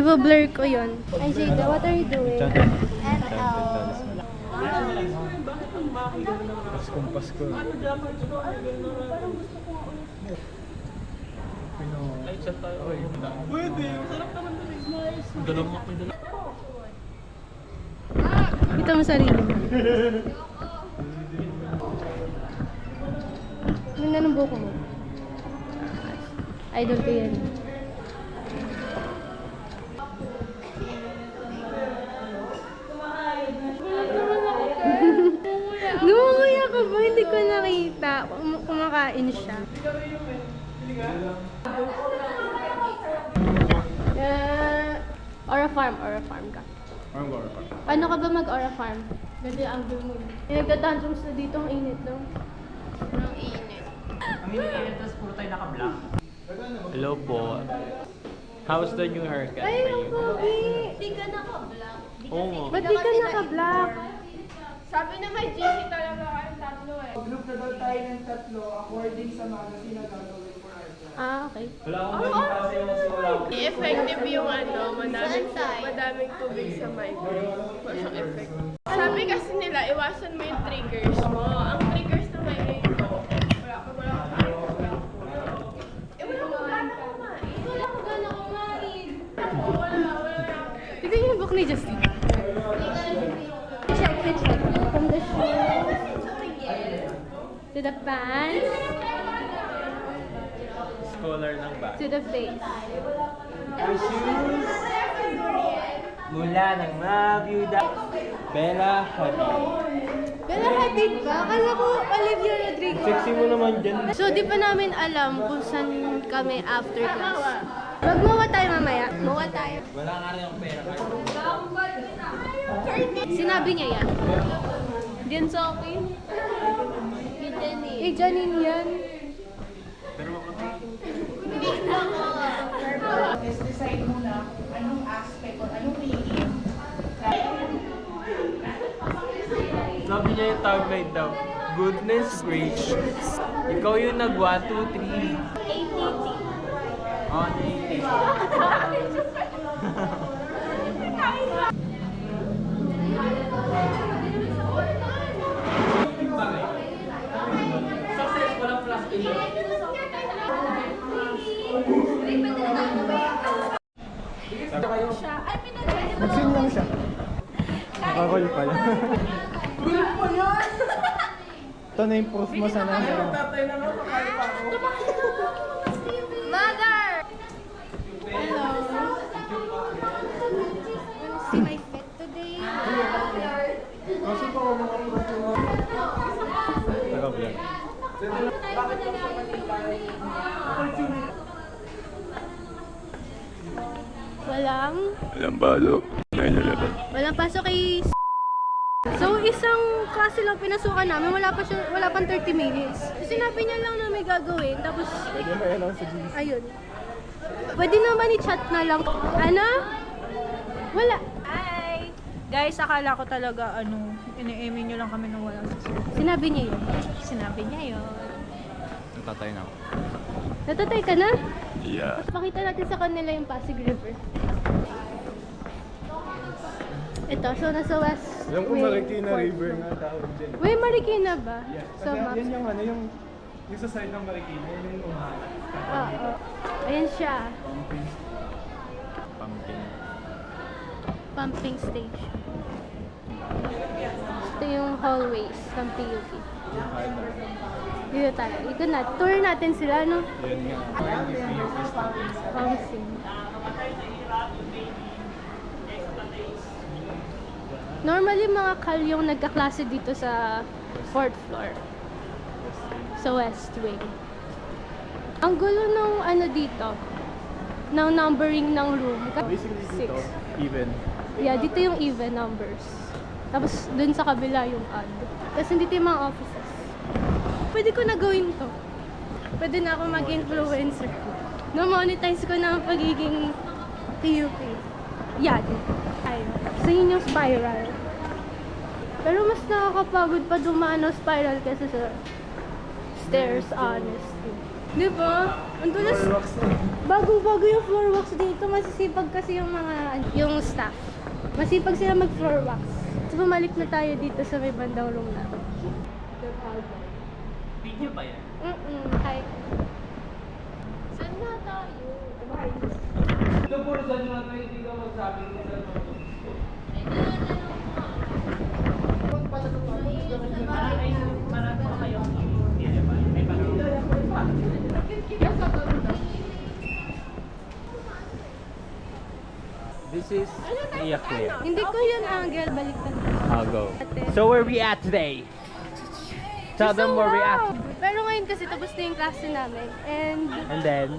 I-blur ko yun. Ay, Jada, what are you doing? Paskong Pasko. Pwede, masarap naman doon. Nice. Dalawang ako yung dalawa. Kita mo sarili mo. Ganda ng buko mo. Idol ko yan. Ngumunguya ka ba? Hindi ko nakita. Kumakain siya. Aura Farm ka. Paano ka ba mag-Aura Farm? Ganda ang angle mo. Nagtatantrums na dito, ang init no? Ang init. Ang init, tapos puro tayo naka-black. Hello po. How's the new haircut for Ay, ang you? pogi! Hindi ka naka-black. Oo nga. Ba't di ka naka-black? Sabi na may GC talaga kayong tatlo eh. Group na daw tayo ng tatlo according sa magazine na gagawin for our class. Ah, okay. Wala akong ganun kasi yung simula ko. Effective yung madaming tubig sa mic. Walang effect. Sabi kasi nila, iwasan mo yung triggers mo. Ang triggers na may wala ka kumain. Wala ko gana kumain. Tignan niyo yung book ni Justin. Check. From the shoes to the pants Scholar ng bag. to the face. Ang shoes mula ng mabiyuda Bella Hadid. Bella Hadid ba? Akala ko Olivia Rodrigo. Sexy mo naman dyan. So, di pa namin alam kung saan kami after class. Magmawa tayo mamaya. Mawa tayo. Wala nga rin ang pera. Sinabi niya yan. Diyan sa akin. Eh, Janine yan. Is decide muna anong aspect or anong reading. Sabi niya yung tagline daw. Goodness gracious. Ikaw yung nag 1, 2, 3. Oh, 80. Successful ang plus 8. Nag-sing lang siya. Nakakall pala. Group mo yun! Ito na yung proof mo sana. Tatay na nga, makaya pa ako. Mother! Hello. See my fit today? Kasi pa ako mga proof mo. Naka-vlog. Walang pasok kay So, isang klase lang pinasukan namin, wala pang 30 minutes. Sinabi niya lang na may gagawin, tapos, Pwede ba yan ako sa GC? ayun. Pwede naman i-chat na lang. Ano? Wala. Hi! Guys, akala ko talaga, ini-eme nyo lang kami nung walang susunod. Sinabi niya yun. Sinabi niya yun. Natatay na ako. Natatay ka na? Yeah. Pakita natin sa kanila yung Pasig River. Ito, so nasa West Alam ko Wing, Marikina Fort River Fort. nga tawag dyan. Uy, Marikina ba? Sa Yan, maps. yan yung ano, yung sa side ng Marikina, yun yung umahan. Oo. Ayan siya. Pumpkin. Pumping station. Ito yung hallways ng PUP. Dito tayo. Ikot na. Tour natin sila, no? Yan nga. Housing. Normally, mga kal yung nagkaklase dito sa 4th floor. Sa West Wing. Ang gulo nung ano dito, ng numbering ng room. Basically dito, Six. even. Yeah, dito yung even numbers. Tapos dun sa kabila yung odd. Tapos dito yung mga offices. Pwede ko na gawin to. Pwede na ako mag-influencer. Na-monetize ko na ang pagiging PUP. Yan. Ayun. So yun yung spiral. Pero mas nakakapagod pa dumaan ng spiral kaysa sa stairs, honestly. Di ba? Ang dulas. Bagong-bago yung floor wax dito. Masisipag kasi yung staff. Masipag sila mag-floor wax. So, bumalik na tayo dito sa may bandang room na. Video ba yan? Hi. Saan na tayo? Ito po, saan nyo natin hindi ka magsabi kung saan mo. This is Iyak Clear. Hindi ko yun angle. Baliktad. I'll go. So where we at today? Tell them where we at. Pero ngayon kasi tapos na yung klase namin. And And then,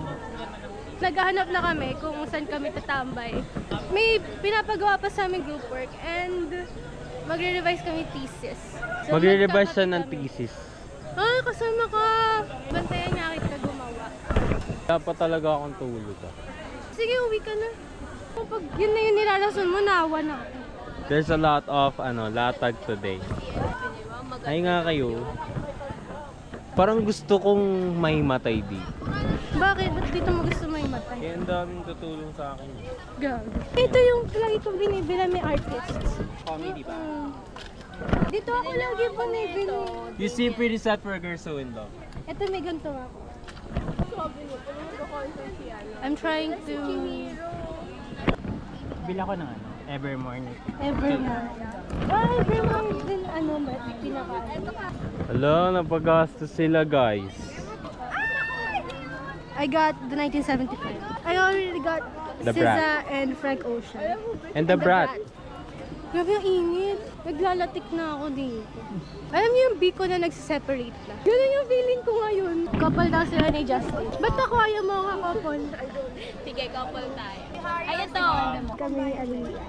naghahanap na kami kung saan kami tatambay. May pinapagawa pa sa aming group work and magre-revise kami thesis. So, magre-revise siya magkakape ng kami. thesis. Ah, kasama ka! Bantayan niya kita gumawa. Dapat talaga akong tulog. Sige, uwi ka na. Kapag yun na yung nilalason mo, naawa na ako. There's a lot of latag today. Ay nga kayo. Parang gusto kong may matay dito. Bakit? Ba't dito mo gusto may matay? Kaya ang daming tutulong sa akin. Gag. Ito yung lagi ko binibila may artists. Comedy ba? Dito ako lagi binibili. You seem pretty sad for a girl so in love. Ito may ganito ako. Sabi mo, kung magkakonsert si ano. I'm trying to... Bila ko ng Evermore. Evermore. Ah, Evermore din pinaka. Hala, napagastos sila guys. I got the 1975. I already got The SZA Brat. and Frank Ocean. And the brat. Grabe ang init. Naglalatik na ako dito. Alam niyo yung Biko na nagsiseparate na? Yun yung feeling ko ngayon. Couple daw sila ni Justin. Ba't ako ayaw mo nga couple? Sige, couple tayo. Ay, ito. Kami ni Aliyah.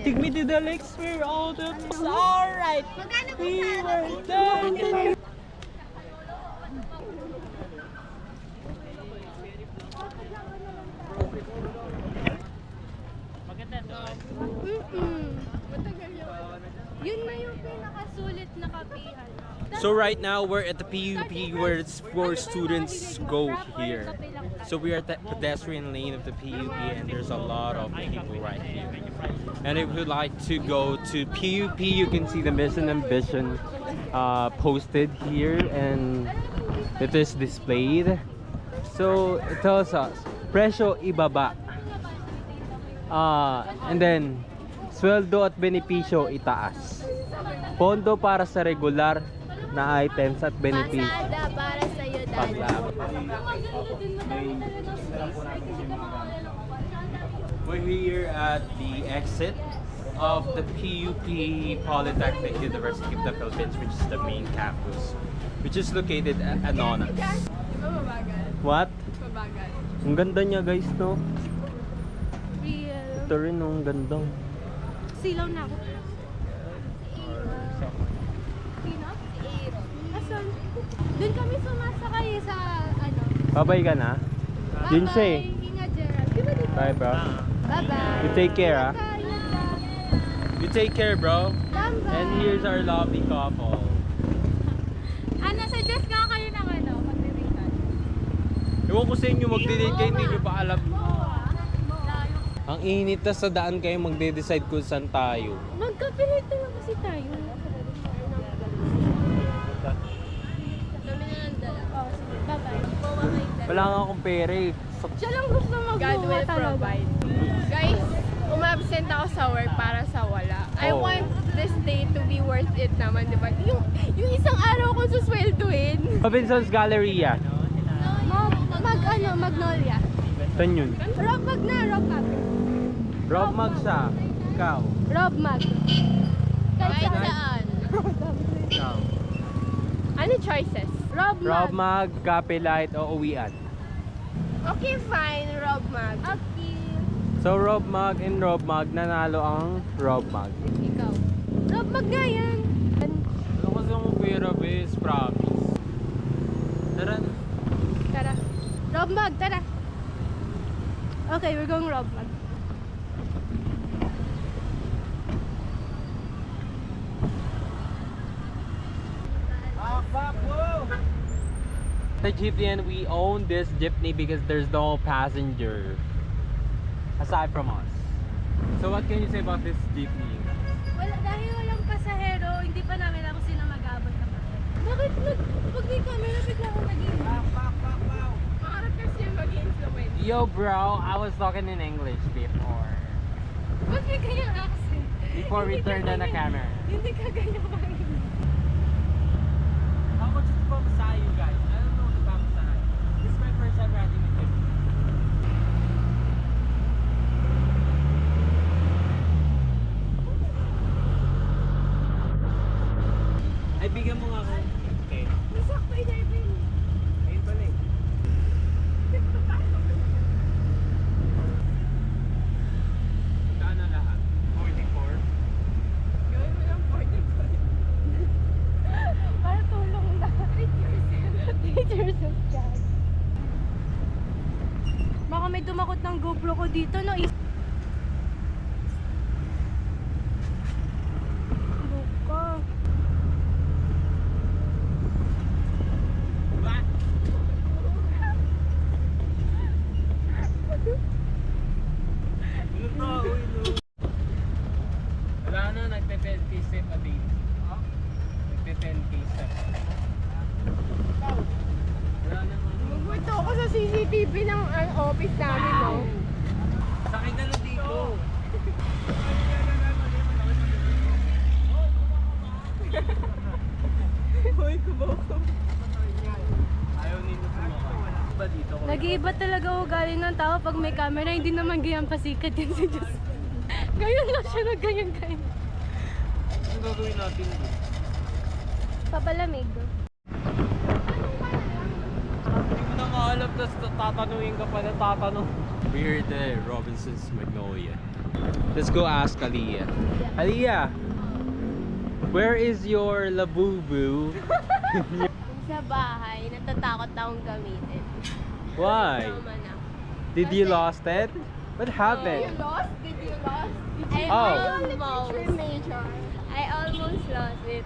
Take me to the lakes where all the is alright. We were there. Yun na yung pinakasulit na kapihan. So right now we're at the PUP where it's for students go here. So we are at the pedestrian lane of the PUP and there's a lot of people right here. And if you'd like to go to PUP, you can see the mission and vision posted here and it is displayed. So it tells us, presyo ibaba. And then, sweldo at benepisyo itaas. Pondo para sa regular na items at benepisyo. Pasada para sa'yo, Daddy. We're here at the exit of the PUP Polytechnic University of the Philippines, which is the main campus, which is located at Anonas. Di ba mabagal? What? Mabagal. Ang ganda niya guys, no? Real. Ito rin, no? Ang ganda. Silaw na ako. Sino? Asan? Doon kami sumasakay sa Babay ka na? Yun siya eh. Bye-bye. Ingat, Gerald. Di ba dito? Bye bro. Bye-bye. You take care, ah. Ingat ka. You take care, bro. Bye-bye. And here's our lovely couple. Suggest nga kayo ng magdirikan. Ewan ko sa inyo, magde-date kayo, hindi nyo pa alam. Ang init na sa daan kayo, magde-decide kung saan tayo. Magkapilit na lang kasi tayo. Dami na ng dala. Oh, sige. Bye-bye. Wala nga akong pera eh. Siya lang gusto God magbuha will talaga. provide. Guys, umabsent ako sa work para sa wala. I Oh. want this day to be worth it naman, di ba? Yung isang araw ko susweldoin. Robinson's Galleria. Magnolia. Saan yun? Rob Mag na, Rob Mag. Rob Mag siya. Ikaw. Rob Mag. Kahit saan. Ikaw. Ano choices? Rob Mag. Rob Mag, Kape Light, o Uwian. Okay, fine. Rob Mag. Okay. So Rob Mag and Rob Mag, nanalo ang Rob Mag. Ikaw. Rob Mag nga yan. Ano kasi akong pera, bes? Promise. Tara na. Tara. Rob Mag, tara. Okay, we're going Rob Mag. a jeepney and we own this jeepney because there's no passenger aside from us. So what can you say about this jeepney? Wala, dahil walang pasahero, hindi pa namin alam kung sino mag-abot na bakit. Bakit pag may camera, bigla akong naging... Maarap kasi mag-influence. Yo bro, I was talking in English before. Ba't may ganyang accent? Before we turned on the camera. Hindi ka ganyan makinig. How much is Pamasai, you guys? I don't know the Pamasai. This is my first time riding with him. Ay, bigyan mo nga ako. Okay. Masakto, Idevin. Ayun pala eh. Magkano lahat? 44? Gawin mo lang 44. Para tulong na. Treat yourself, guys. Baka may tumakot ng GoPro ko dito, no? Buka. What? Wala na, nagpe-10k step a day. Nagpe-10k step. Wala na mga... Magpunto ako sa CCTV ng office namin, no? Sakay ka na dito. Hoy, kuboko. Ayaw nito sumakay. Ba dito ko? Nag-iiba talaga ugali ng tao pag may camera, hindi naman ganyan pasikat yan si Diyos. Ganyan lang siya na ganyan. Anong gagawin natin doon? Papalamig. Hindi mo na maalam, tapos tatanungin ka pa na tatanong. We're at the Robinson's Magnolia. Let's go ask Aliyah. Aliyah, where is your labubu? Sa bahay, natatakot akong gamitin. Why? Tama na. Did you lost it? What happened? lost? Did you lost? Oh. I almost lost it.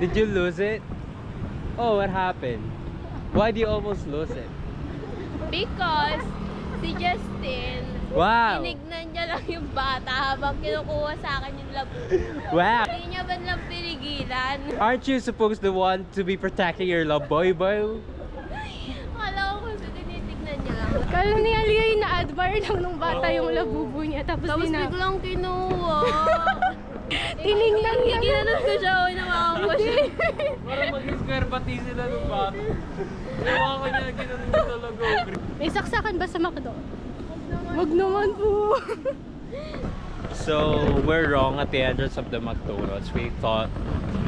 Did you lose it? Oh, what happened? Why do you almost lose it? Because si Justin, Wow! tinignan niya lang yung bata habang kinukuha sa akin yung labo. Wow! Hindi niya ba lang pinigilan? Aren't you supposed to want to be protecting your love boy? Akala ko kasi tinitignan niya lang. Kala ni Aliyah yung na-admire lang nung bata yung labubu niya. Tapos Biglang kinuha. tinignan niya. Ginanon ko siya, hinawakan ko siya. Parang mag-square pati sila nung bata. Ewan ko niya, ginanon ko talaga. May saksakan ba sa McDo? Wag naman po. So, we're wrong at the entrance of the McDonald's. We thought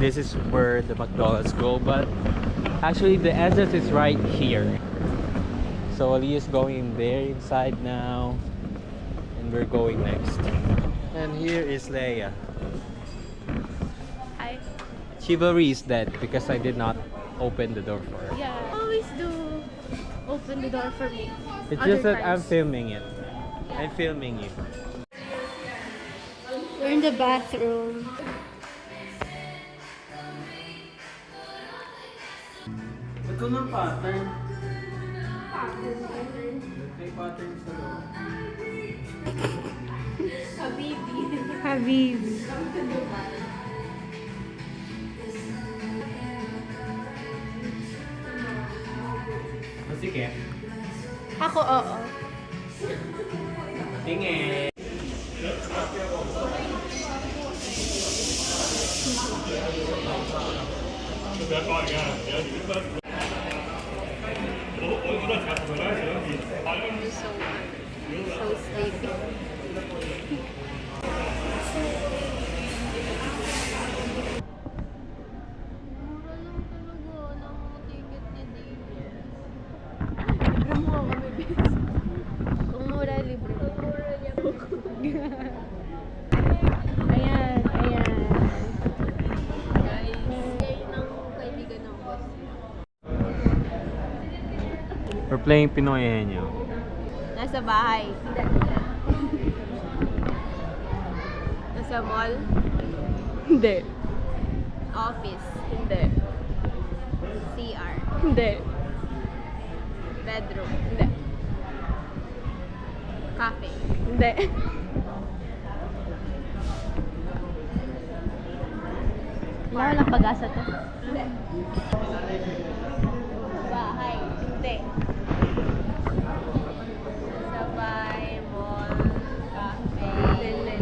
this is where the McDonald's go, but actually the entrance is right here. So, Ali is going there inside now, and we're going next. And here is Leia. Hi. Chivalry is dead because I did not open the door for her. Yeah. Always do open the door for me. It's Other just that I'm times. filming it. I'm filming you. We're in the bathroom. Ito ng pattern. May pattern sa loob. Habib. Sige. Ako, oo. Tingin. So sleepy. Mura lang talaga ng mga ticket ni Daniel. Libre mo ako, baby. Kung mura, libre. Ang mura niya. Ayan, ayan. Guys, kayo ng kaibigan ng boss. We're playing Pinoy Henyo. Nasa bahay. Nasa mall. Hindi. Office. Hindi. CR. Hindi. Bedroom. Hindi. Cafe. Hindi. Walang pag-asa to. Hindi. Bahay. Hindi. Sabay, mall, cafe. Hindi.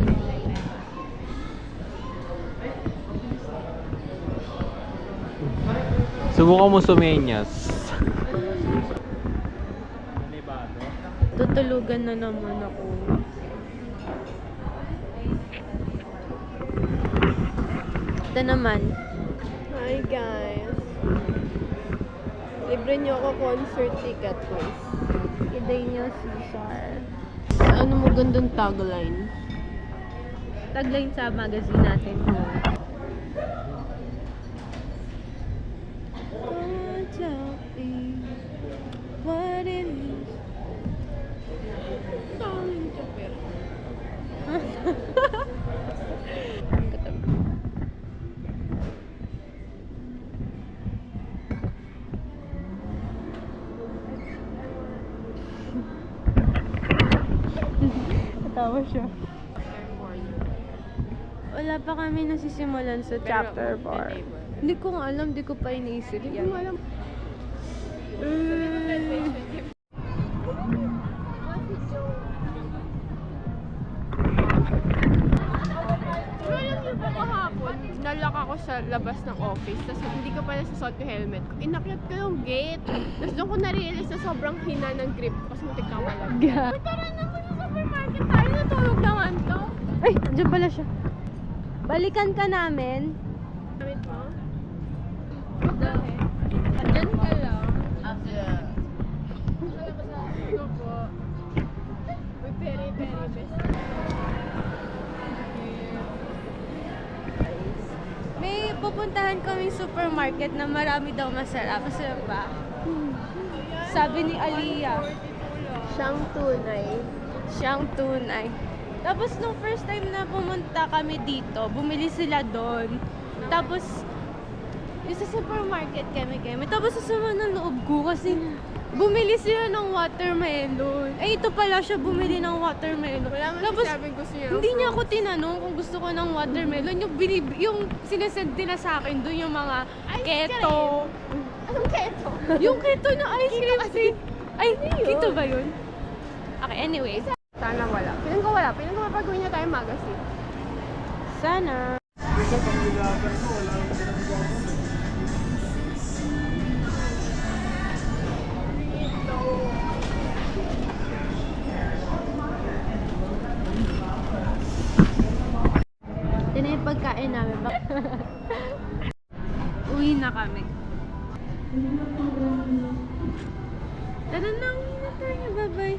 Subukan mo sumenyas. Tutulugan na naman ako. Ito naman. Hi guys. Libre niyo ako concert ticket, please. Iday niyo, Cesar. Ano mo gandang tagline? Tagline sa magazine natin. What it is. Darling Chopper. Natawa siya. Wala pa kami nasisimulan sa chapter 4. Hindi ko nga alam, hindi ko pa iniisip yan. Hindi mo alam. Alam niyo ba kahapon, nalak ako sa labas ng office, tapos hindi ko pala sasot yung helmet ko. Inakyat ko yung gate. Tapos doon ko na-realize na sobrang hina ng grip ko kasi muntik ka wala. Tara na mo sa supermarket tayo, natulog naman to. Ay, dyan pala siya. Balikan ka namin. Gamit mo? Dahil. Andyan ka lang. Ito po. May peri-peri best. May pupuntahan kaming supermarket na marami daw masarap. Kasi ba? Sabi ni Aliyah, Siyang tunay. siyang tunay. Tapos nung first time na pumunta kami dito, bumili sila doon. Tapos, yung sa supermarket kami. Tapos sa sama ng loob ko kasi bumili sila ng watermelon. Eh, ito pala siya bumili ng watermelon. Wala man Tapos, sabing gusto niya. hindi niya ako tinanong kung gusto ko ng watermelon. Yung sinesend nila sa akin doon yung mga keto. Anong keto? Yung keto na ice cream kasi. Ay, keto ba yun? Okay, anyway. Sana wala. Piling ko wala. Piling ko mapagawin niya tayong magazine. Sana. Ito na yung pagkain namin. Uwi na kami. Tara na, uwi na tayo. Bye-bye.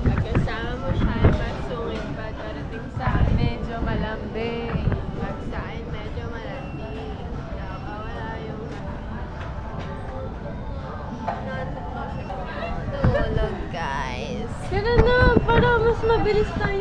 Pagkasama mo siya, masungit pa darating sa akin. Medyo malambing. Pag sa akin, medyo malandi. Nakawala yung... Tulog, guys. Tara na, para mas mabilis tayo